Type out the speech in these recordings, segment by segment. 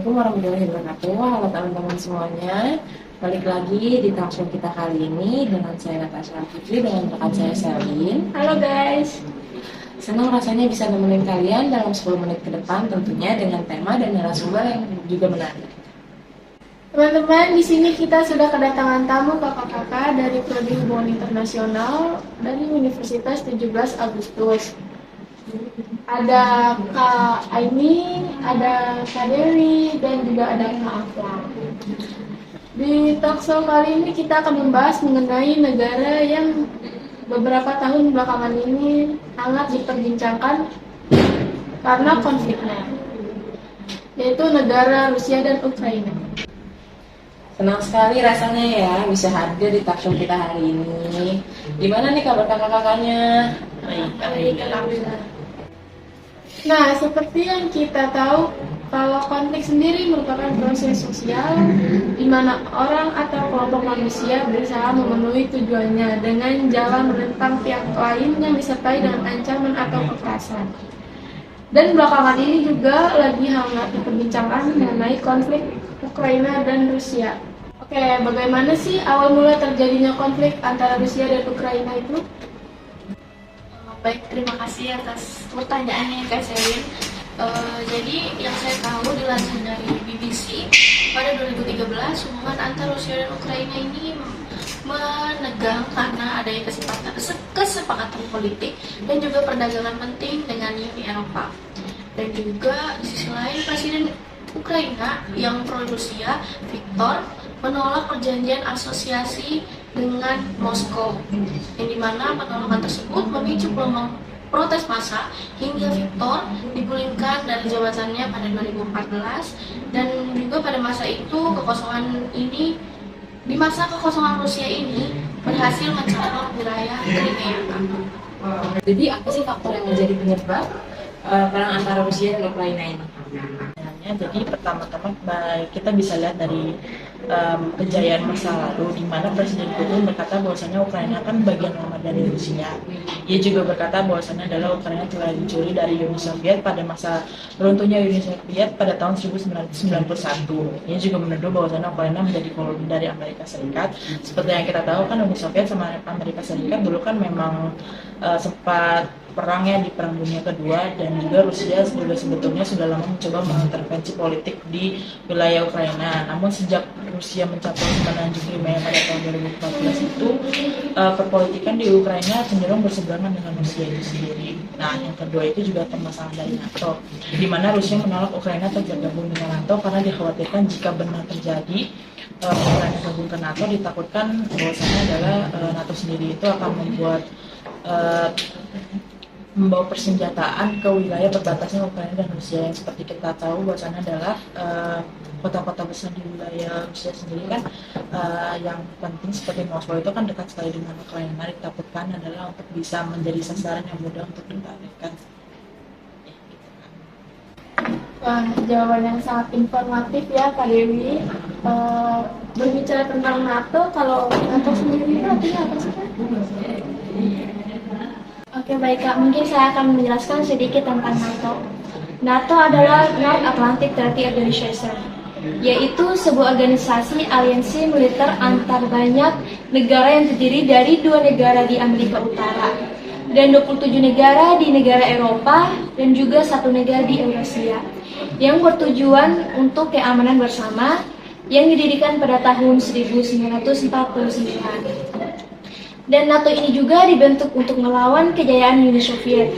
Assalamualaikum warahmatullahi wabarakatuh. Halo teman-teman semuanya. Balik lagi di talkshow kita kali ini dengan saya Natasha Fitri dengan rekan saya Selin. Halo guys. Senang rasanya bisa nemenin kalian dalam 10 menit ke depan, tentunya dengan tema dan narasumber yang juga menarik. Teman-teman, di sini kita sudah kedatangan tamu kakak-kakak dari Prodi Hubungan Internasional dari Universitas 17 Agustus. Ada Kak Aini, ada Kak Dewi, dan juga ada Kak Afla. Di talkshow kali ini kita akan membahas mengenai negara yang beberapa tahun belakangan ini sangat diperbincangkan karena konfliknya, yaitu negara Rusia dan Ukraina. Senang sekali rasanya ya bisa hadir di talkshow kita hari ini. Gimana nih kabar kakak-kakaknya? Baik, alhamdulillah. Nah, seperti yang kita tahu, kalau konflik sendiri merupakan proses sosial di mana orang atau kelompok manusia berusaha memenuhi tujuannya dengan jalan menentang pihak lain yang disertai dengan ancaman atau kekerasan. Dan belakangan ini juga lagi hangat diperbincangkan mengenai konflik Ukraina dan Rusia. Oke, bagaimana sih awal mula terjadinya konflik antara Rusia dan Ukraina itu? Baik, terima kasih atas pertanyaannya Kak Selin. Jadi yang saya tahu dilansir dari BBC pada 2013 hubungan antara Rusia dan Ukraina ini menegang karena adanya kesepakatan politik dan juga perdagangan penting dengan Uni Eropa. Dan juga di sisi lain Presiden Ukraina yang pro Rusia, Viktor, menolak perjanjian asosiasi dengan Moskow, yang dimana penolakan tersebut memicu gelombang protes massa hingga Viktor digulingkan dari jabatannya pada 2014. Dan juga pada masa itu di masa kekosongan Rusia ini berhasil mencapai wilayah Crimea. Jadi apa sih faktor yang menjadi penyebab perang antara Rusia dan Ukraina ini? Jadi pertama-tama kita bisa lihat dari kejayaan masa lalu di mana Presiden Putin berkata bahwasanya Ukraina kan bagian lama dari Rusia. Ia juga berkata bahwasanya adalah Ukraina telah dicuri dari Uni Soviet pada masa runtuhnya Uni Soviet pada tahun 1991. Ia juga menuduh bahwasanya Ukraina menjadi koloni dari Amerika Serikat. Seperti yang kita tahu kan Uni Soviet sama Amerika Serikat dulu kan memang sempat perangnya di Perang Dunia Kedua, dan juga Rusia juga sebetulnya sudah lama mencoba mengintervensi politik di wilayah Ukraina. Namun sejak Rusia mencapai semenanjung Crimea pada tahun 2014 itu perpolitikan di Ukraina cenderung berseberangan dengan Rusia itu sendiri. Nah, yang kedua itu juga permasalahan dari NATO, di mana Rusia menolak Ukraina tergabung dengan NATO karena dikhawatirkan jika benar terjadi Ukraina gabung ke NATO, ditakutkan bahwasanya adalah NATO sendiri itu akan membawa persenjataan ke wilayah perbatasan Ukraina dan Rusia. Yang seperti kita tahu bahwasanya adalah kota-kota besar di wilayah Rusia sendiri kan yang penting seperti Moskow itu kan dekat sekali dengan Ukraina, ditakutkan adalah untuk bisa menjadi sasaran yang mudah untuk ditargetkan. Wah, jawaban yang sangat informatif ya Kak Dewi. Berbicara tentang NATO, kalau NATO sendiri itu artinya apa sih Kak? Oke, baik Kak, mungkin saya akan menjelaskan sedikit tentang NATO. NATO adalah North Atlantic Treaty Organization, yaitu sebuah organisasi aliansi militer antar banyak negara yang terdiri dari 2 negara di Amerika Utara dan 27 negara di negara Eropa dan juga 1 negara di Eurasia, yang bertujuan untuk keamanan bersama, yang didirikan pada tahun 1949. Dan NATO ini juga dibentuk untuk melawan kejayaan Uni Soviet,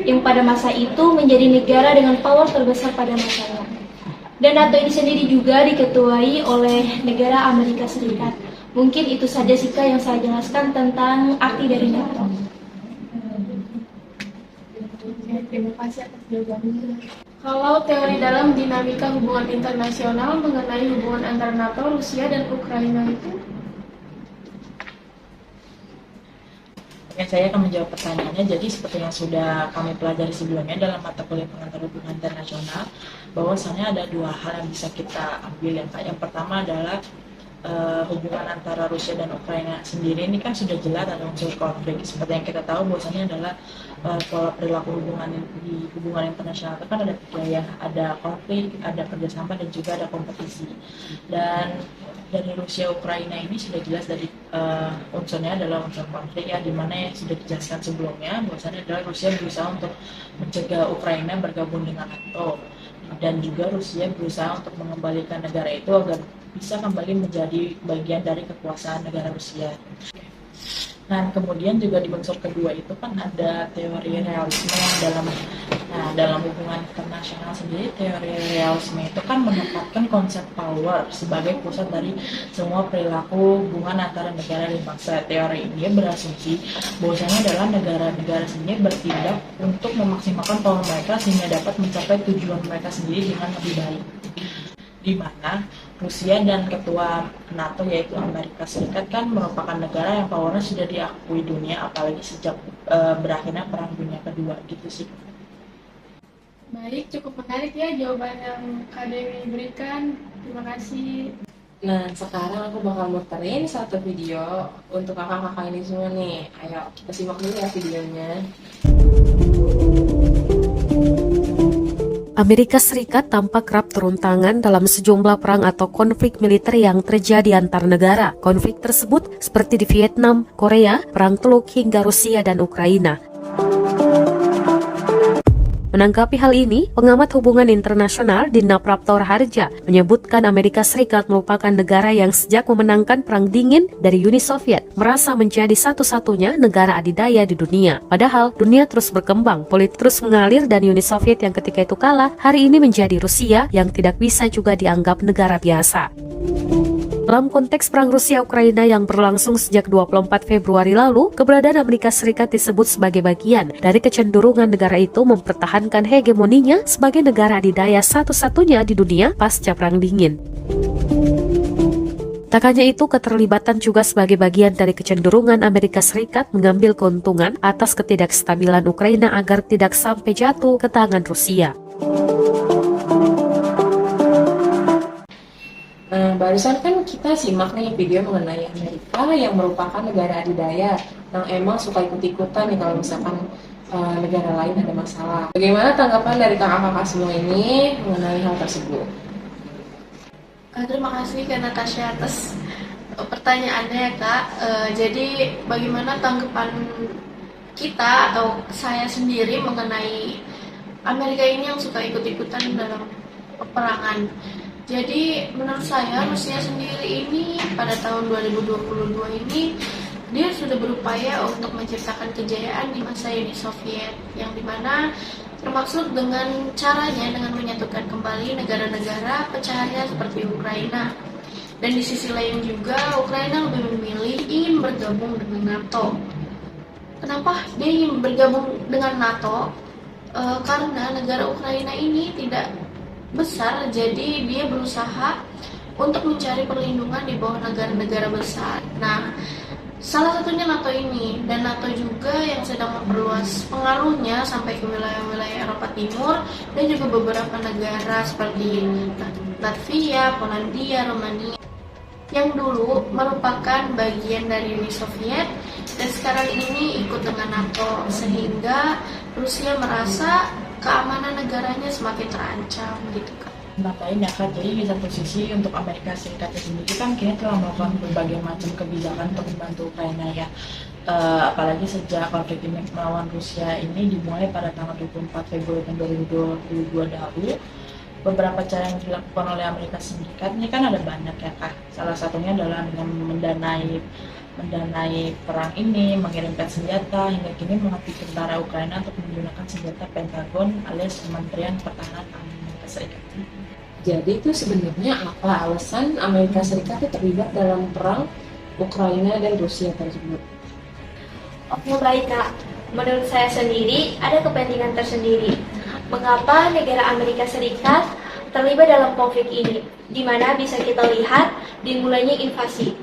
yang pada masa itu menjadi negara dengan power terbesar pada masanya. Dan NATO ini sendiri juga diketuai oleh negara Amerika Serikat. Mungkin itu saja sih Kak yang saya jelaskan tentang arti dari NATO. Terima kasih atas jawabannya. Kalau teori dalam dinamika hubungan internasional mengenai hubungan antara NATO, Rusia, dan Ukraina itu? Saya akan menjawab pertanyaannya. Jadi seperti yang sudah kami pelajari sebelumnya dalam mata kuliah pengantar hubungan internasional, bahwasanya ada 2 hal yang bisa kita ambil ya Kak. Yang pertama adalah hubungan antara Rusia dan Ukraina sendiri ini kan sudah jelas ada unsur konflik. Seperti yang kita tahu bahwasanya adalah pola perilaku di hubungan internasional itu kan ada tiga ya, ada konflik, ada kerjasama dan juga ada kompetisi. Dan dari Rusia Ukraina ini sudah jelas dari unsurnya adalah unsur konflik ya, dimana yang sudah dijelaskan sebelumnya bahwasanya adalah Rusia berusaha untuk mencegah Ukraina bergabung dengan NATO, dan juga Rusia berusaha untuk mengembalikan negara itu agar bisa kembali menjadi bagian dari kekuasaan negara Rusia. Nah, kemudian juga di unsur kedua itu kan ada teori realisme yang dalam hubungan internasional sendiri. Teori realisme itu kan menempatkan konsep power sebagai pusat dari semua perilaku hubungan antara negara dan bangsa. Teori ini berasumsi bahwasanya adalah negara-negara sendiri bertindak untuk memaksimalkan power mereka sehingga dapat mencapai tujuan mereka sendiri dengan lebih baik, di mana Rusia dan ketua NATO yaitu Amerika Serikat kan merupakan negara yang powernya sudah diakui dunia, apalagi sejak berakhirnya Perang Dunia Kedua gitu sih. Baik, cukup menarik ya jawaban yang Kak Dewi berikan. Terima kasih. Nah, sekarang aku bakal muterin satu video untuk kakak-kakak ini semua nih. Ayo, kita simak dulu ya videonya. Amerika Serikat tampak kerap turun tangan dalam sejumlah perang atau konflik militer yang terjadi antar negara. Konflik tersebut seperti di Vietnam, Korea, Perang Teluk hingga Rusia dan Ukraina. Menanggapi hal ini, pengamat hubungan internasional Dina Prapta Raharja menyebutkan Amerika Serikat merupakan negara yang sejak memenangkan Perang Dingin dari Uni Soviet merasa menjadi satu-satunya negara adidaya di dunia. Padahal dunia terus berkembang, politik terus mengalir, dan Uni Soviet yang ketika itu kalah hari ini menjadi Rusia yang tidak bisa juga dianggap negara biasa. Dalam konteks perang Rusia-Ukraina yang berlangsung sejak 24 Februari lalu, keberadaan Amerika Serikat disebut sebagai bagian dari kecenderungan negara itu mempertahankan hegemoninya sebagai negara adidaya satu-satunya di dunia pasca Perang Dingin. Tak hanya itu, keterlibatan juga sebagai bagian dari kecenderungan Amerika Serikat mengambil keuntungan atas ketidakstabilan Ukraina agar tidak sampai jatuh ke tangan Rusia. Nah, barusan kan kita simak nih video mengenai Amerika yang merupakan negara adidaya yang emang suka ikut-ikutan nih kalau misalkan negara lain ada masalah. Bagaimana tanggapan dari kakak-kakak semua ini mengenai hal tersebut? Terima kasih Kak Natasha atas pertanyaannya ya Kak. Jadi bagaimana tanggapan kita atau saya sendiri mengenai Amerika ini yang suka ikut-ikutan dalam peperangan? Jadi menurut saya Rusia sendiri ini pada tahun 2022 ini dia sudah berupaya untuk menciptakan kejayaan di masa Uni Soviet, yang dimana termaksud dengan caranya dengan menyatukan kembali negara-negara pecahannya seperti Ukraina. Dan di sisi lain juga Ukraina lebih memilih ingin bergabung dengan NATO. Kenapa dia ingin bergabung dengan NATO? Karena negara Ukraina ini tidak besar, jadi dia berusaha untuk mencari perlindungan di bawah negara-negara besar. Nah, salah satunya NATO ini, dan NATO juga yang sedang memperluas pengaruhnya sampai ke wilayah-wilayah Eropa Timur dan juga beberapa negara seperti Latvia, Polandia, Romania yang dulu merupakan bagian dari Uni Soviet dan sekarang ini ikut dengan NATO, sehingga Rusia merasa keamanan negaranya semakin terancam gitu kan. Natain ya Kak, jadi di satu sisi untuk Amerika Serikat sendiri kan kini telah melakukan berbagai macam kebijakan untuk membantu Ukraina ya. Apalagi sejak konflik ini melawan Rusia ini dimulai pada tanggal 24 Februari tahun 2022 dahulu, beberapa cara yang dilakukan oleh Amerika Serikat ini kan ada banyak ya Kak. Salah satunya adalah dengan mendanai perang ini, mengirimkan senjata, hingga kini melatih tentara Ukraina untuk menggunakan senjata Pentagon alias Kementerian Pertahanan Amerika Serikat. Jadi itu sebenarnya apa alasan Amerika Serikat itu terlibat dalam perang Ukraina dan Rusia tersebut? Oke baik Kak, menurut saya sendiri ada kepentingan tersendiri. Mengapa negara Amerika Serikat terlibat dalam konflik ini? Di mana bisa kita lihat dimulainya invasi.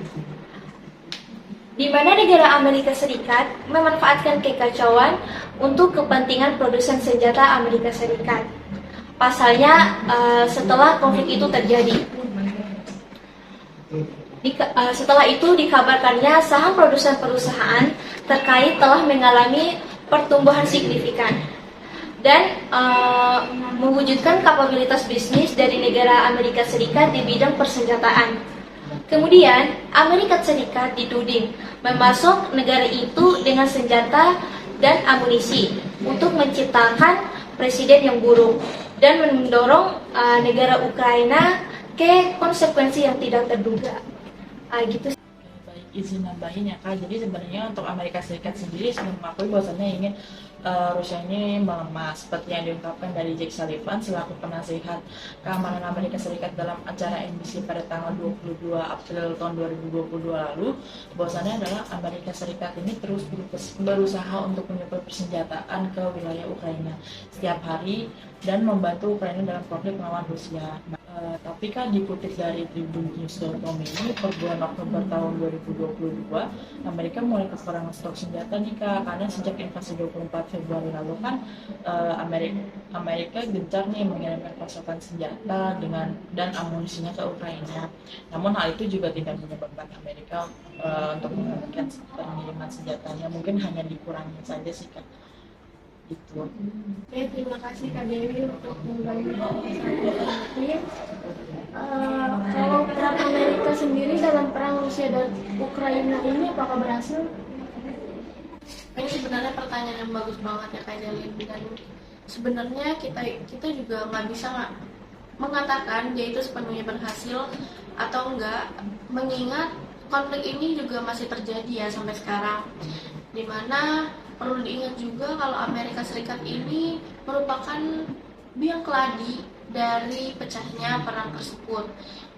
Di mana negara Amerika Serikat memanfaatkan kekacauan untuk kepentingan produsen senjata Amerika Serikat. Pasalnya setelah konflik itu terjadi. Setelah itu dikabarkannya saham produsen perusahaan terkait telah mengalami pertumbuhan signifikan dan mewujudkan kapabilitas bisnis dari negara Amerika Serikat di bidang persenjataan. Kemudian, Amerika Serikat dituding memasok negara itu dengan senjata dan amunisi untuk menciptakan presiden yang buruk dan mendorong negara Ukraina ke konsekuensi yang tidak terduga. Gitu. Baik, izin nambahin ya Kak. Jadi sebenarnya untuk Amerika Serikat sendiri sudah mengakui bahwasannya ingin Rusia ini melemah, seperti yang diungkapkan dari Jake Sullivan selaku penasihat keamanan Amerika Serikat dalam acara NBC pada tanggal 22 April tahun 2022 lalu, bahwasannya adalah Amerika Serikat ini terus berusaha untuk menyuplai persenjataan ke wilayah Ukraina setiap hari dan membantu Ukraina dalam konflik melawan Rusia. Tapi kan dikutip dari tribunnews.com ini, per bulan Oktober tahun 2022, Amerika mulai kekurangan stok senjata nih Kak, karena sejak invasi 24 Februari lalu kan Amerika gencar nih mengirimkan pasokan senjata dan amunisinya ke Ukraina. Namun hal itu juga tidak menyebabkan Amerika untuk menghentikan pengiriman senjatanya, mungkin hanya dikurangi saja sih Kak. Itu. Oke, terima kasih Kak Dewi untuk membagi informasi. Kalau perang Amerika sendiri dalam perang Rusia dan Ukraina ini apakah berhasil? Ini sebenarnya pertanyaan yang bagus banget ya Kak Jalin, dan sebenarnya kita juga nggak bisa mengatakan dia itu sepenuhnya berhasil atau enggak, mengingat konflik ini juga masih terjadi ya sampai sekarang, dimana perlu diingat juga kalau Amerika Serikat ini merupakan biang keladi dari pecahnya perang tersebut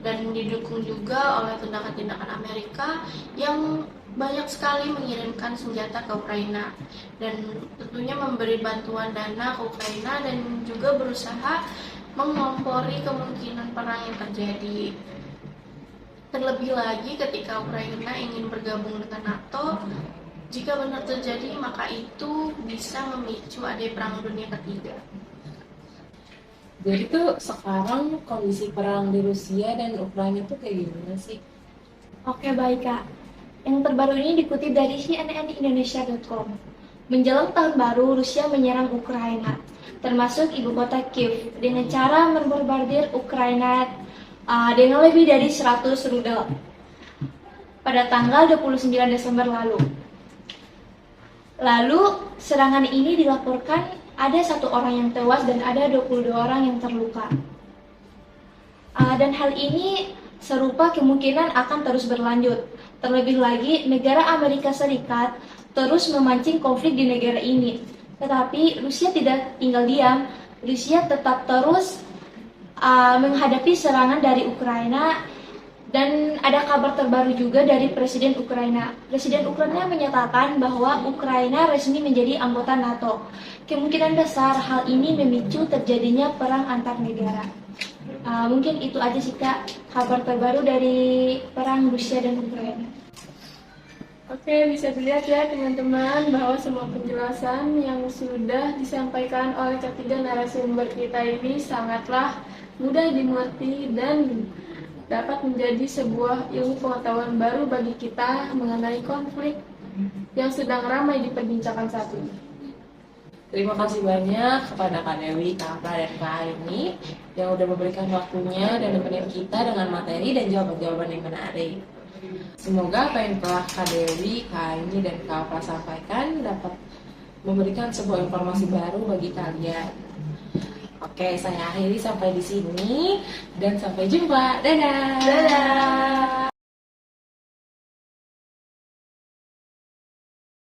dan didukung juga oleh tindakan-tindakan Amerika yang banyak sekali mengirimkan senjata ke Ukraina dan tentunya memberi bantuan dana ke Ukraina dan juga berusaha mengompori kemungkinan perang yang terjadi. Terlebih lagi ketika Ukraina ingin bergabung dengan NATO, jika benar terjadi, maka itu bisa memicu adanya perang dunia ketiga. Jadi tuh sekarang kondisi perang di Rusia dan Ukraina tuh kayak gimana sih? Oke, baik Kak. Yang terbaru ini dikutip dari cnnindonesia.com. Menjelang tahun baru, Rusia menyerang Ukraina, termasuk ibu kota Kiev, dengan cara membombardir Ukraina dengan lebih dari 100 rudal pada tanggal 29 Desember lalu. Lalu, serangan ini dilaporkan ada 1 orang yang tewas dan ada 22 orang yang terluka. Dan hal ini serupa kemungkinan akan terus berlanjut. Terlebih lagi, negara Amerika Serikat terus memancing konflik di negara ini. Tetapi Rusia tidak tinggal diam. Rusia tetap terus menghadapi serangan dari Ukraina. Dan ada kabar terbaru juga dari Presiden Ukraina. Presiden Ukraina menyatakan bahwa Ukraina resmi menjadi anggota NATO. Kemungkinan besar hal ini memicu terjadinya perang antar negara. Mungkin itu aja sih Kak, kabar terbaru dari perang Rusia dan Ukraina. Oke, bisa dilihat ya teman-teman bahwa semua penjelasan yang sudah disampaikan oleh ketiga narasumber kita ini sangatlah mudah dimengerti dan dapat menjadi sebuah ilmu pengetahuan baru bagi kita mengenai konflik yang sedang ramai diperbincangkan saat ini. Terima kasih banyak kepada Kak Dewi, Kak Afra, dan Kak Aini yang udah memberikan waktunya dan nemenin kita dengan materi dan jawaban-jawaban yang menarik. Semoga apa yang telah Kak Dewi, Kak Aini, dan Kak Afra sampaikan dapat memberikan sebuah informasi baru bagi kalian. Oke, saya akhiri sampai di sini dan sampai jumpa. Dadah. Dadah.